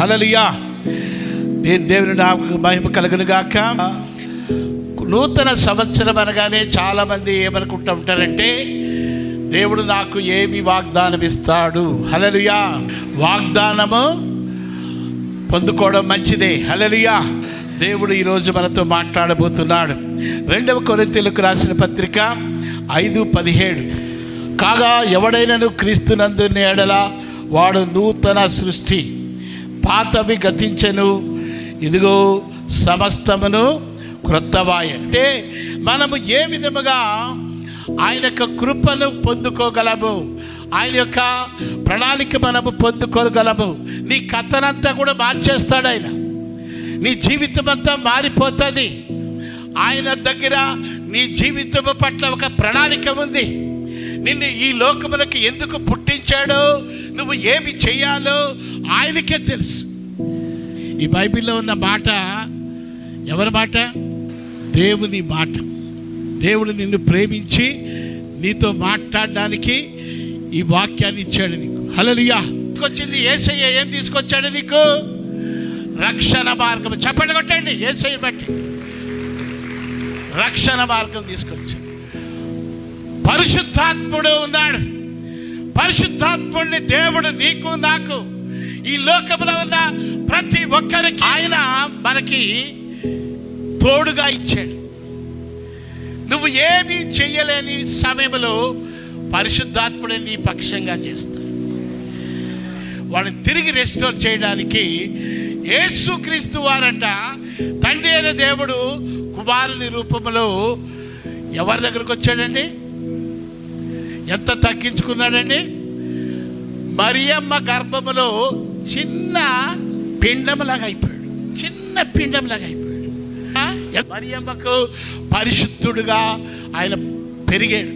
హల్లెలూయా. దేవుని నామముకు మహిమ కలుగును గాక. నూతన సంవత్సరం అనగానే చాలామంది ఏమనుకుంటూ ఉంటారంటే, దేవుడు నాకు ఏమి వాగ్దానం ఇస్తాడు. హల్లెలూయా. వాగ్దానము పొందుకోవడం మంచిదే. హల్లెలూయా. దేవుడు ఈరోజు మనతో మాట్లాడబోతున్నాడు. 2వ కొరింథీయులకు రాసిన పత్రిక 5:17. కాగా ఎవడైనను క్రీస్తునందున్న ఎడల వాడు నూతన సృష్టి, పాతవి గతించెను, ఇదిగో సమస్తమును క్రొత్తవాయె. అంటే మనము ఏ విధముగా ఆయన యొక్క కృపను పొందుకోగలము, ఆయన యొక్క ప్రణాళిక మనము పొందుకోగలము. నీ కథనంతా కూడా మార్చేస్తాడు ఆయన. నీ జీవితం అంతా మారిపోతుంది. ఆయన దగ్గర నీ జీవితం పట్ల ఒక ప్రణాళిక ఉంది. నిన్ను ఈ లోకములకు ఎందుకు పుట్టించాడో, నువ్వు ఏమి చేయాలో ఆయనకే తెలుసు. ఈ బైబిల్లో ఉన్న మాట ఎవరి మాట? దేవుని మాట. దేవుడు నిన్ను ప్రేమించి నీతో మాట్లాడడానికి ఈ వాక్యాన్ని ఇచ్చాడు నీకు. హల్లెలూయా. వచ్చింది యేసయ్య ఏం తీసుకొచ్చాడు నీకు? రక్షణ మార్గం. చప్పట్లు కొట్టండి. యేసయ్య బట్టి రక్షణ మార్గం తీసుకొచ్చాడు. పరిశుద్ధాత్ముడు ఉన్నాడు. పరిశుద్ధాత్ముడిని దేవుడు నీకు నాకు ఈ లోకంలో ఉన్న ప్రతి ఒక్కరికి ఆయన మనకి తోడుగా ఇచ్చాడు. నువ్వు ఏమీ చెయ్యలేని సమయంలో పరిశుద్ధాత్ముడే నీ పక్షంగా చేస్తాడు. వాళ్ళని తిరిగి రెస్టోర్ చేయడానికి యేసుక్రీస్తు వారంట తండ్రి అయిన దేవుడు కుమారుని రూపంలో ఎవరి దగ్గరకు వచ్చాడండి? ఎంత తగ్గించుకున్నాడండి? మరియమ్మ గర్భములో చిన్న పిండంలాగా అయిపోయాడు. చిన్న పిండంలాగా అయిపోయాడు. మరియమ్మకు పరిశుద్ధుడుగా ఆయన పెరిగాడు.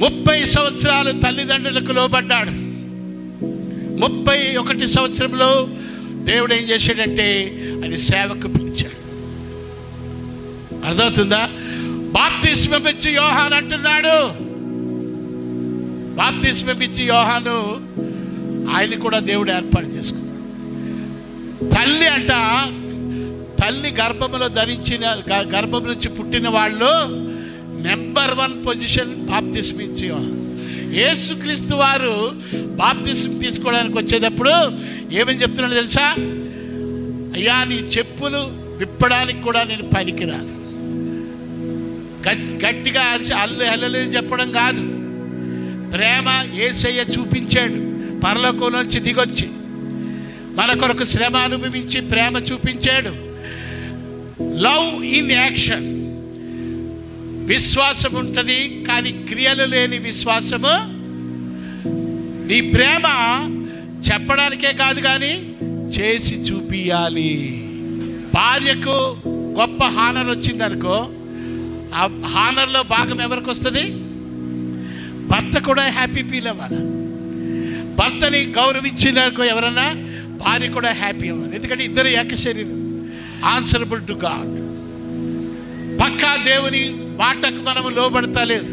30 సంవత్సరాలు తల్లిదండ్రులకు లోబడ్డాడు. 31 సంవత్సరంలో దేవుడు ఏం చేశాడంటే ఆయన సేవకు పిలిచాడు. అర్థమవుతుందా? బాప్తిస్మం ఇచ్చి యోహాను అంటున్నాడు. బాప్తిస్మం ఇచ్చి యోహాను ఆయన కూడా దేవుడు ఏర్పాటు చేసుకున్నాడు. తల్లి అంట, తల్లి గర్భములో ధరించిన గర్భం నుంచి పుట్టిన వాళ్ళు నెంబర్ 1 పొజిషన్ బాప్తిస్మం ఇచ్చి యోహాను. యేసుక్రీస్తు వారు బాప్తిస్మం తీసుకోవడానికి వచ్చేటప్పుడు ఏమని చెప్తున్నాడు తెలుసా? అయ్యా, నీ చెప్పులు విప్పడానికి కూడా నేను పనికిరాను. గట్టిగా అరిచి హల్లెలూయా చెప్పడం కాదు. ప్రేమ యేసయ్య చూపించాడు. పరలోకం నుంచి దిగొచ్చి మన కొరకు శ్రమ అనుభవించి ప్రేమ చూపించాడు. Love in action. విశ్వాసం ఉంటుంది కానీ క్రియలు లేని విశ్వాసము. నీ ప్రేమ చెప్పడానికే కాదు కానీ చేసి చూపియాలి. భార్యకు గొప్ప హానర్ వచ్చిందనుకో, ఆ హానర్లో భాగం ఎవరికి వస్తుంది? భర్త కూడా హ్యాపీ ఫీల్ అవ్వాలి. భర్తని గౌరవించిందనుకో ఎవరన్నా, భార్య కూడా హ్యాపీ అవ్వాలి. ఎందుకంటే ఇద్దరు ఏక శరీరం, ఆన్సరబుల్ టు గాడ్. పక్కా దేవుని మాటకు మనము లోబడతలేదు.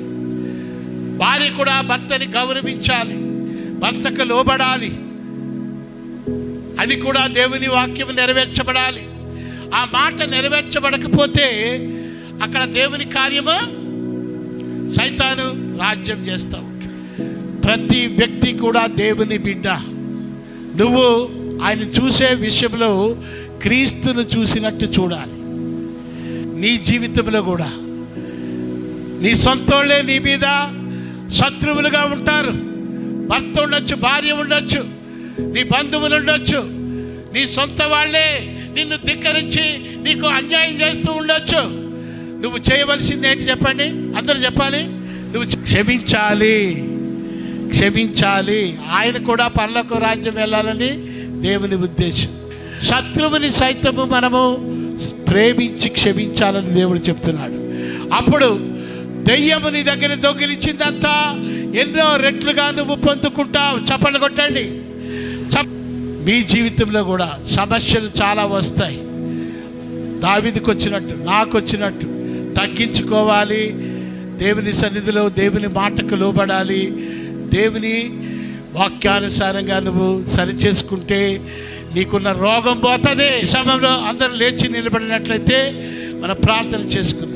భార్య కూడా భర్తని గౌరవించాలి, భర్తకు లోబడాలి. అది కూడా దేవుని వాక్యం నెరవేర్చబడాలి. ఆ మాట నెరవేర్చబడకపోతే అక్కడ దేవుని కార్యము సైతాను రాజ్యం చేస్తూ ఉంటాడు. ప్రతి వ్యక్తి కూడా దేవుని బిడ్డ. నువ్వు ఆయన చూసే విషయంలో క్రీస్తును చూసినట్టు చూడాలి. నీ జీవితంలో కూడా నీ సొంతోళ్ళే నీ మీద శత్రువులుగా ఉంటారు. భర్త ఉండొచ్చు, భార్య ఉండొచ్చు, నీ బంధువులు ఉండొచ్చు, నీ సొంత వాళ్ళే నిన్ను ధిక్కరించి నీకు అన్యాయం చేస్తూ ఉండొచ్చు. నువ్వు చేయవలసింది ఏంటి చెప్పండి? అందరూ చెప్పాలి. నువ్వు క్షమించాలి, క్షమించాలి. ఆయన కూడా పరలోక రాజ్యం వెళ్ళాలని దేవుని ఉద్దేశం. శత్రువుని సైతము మనము ప్రేమించి క్షమించాలని దేవుడు చెప్తున్నాడు. అప్పుడు దెయ్యము నీ దగ్గర దొంగిలించిందంతా ఎన్నో రెట్లుగా నువ్వు పొందుకుంటావు. చప్పట్లు కొట్టండి. మీ జీవితంలో కూడా సమస్యలు చాలా వస్తాయి. దావీదుకు వచ్చినట్టు, నాకు వచ్చినట్టు తగ్గించుకోవాలి. దేవుని సన్నిధిలో దేవుని మాటకు లోబడాలి. దేవుని వాక్యానుసారంగా నువ్వు సరి చేసుకుంటే నీకున్న రోగం పోతుంది. ఈ సమయంలో అందరూ లేచి నిలబడినట్లయితే మనం ప్రార్థన చేసుకుందాం.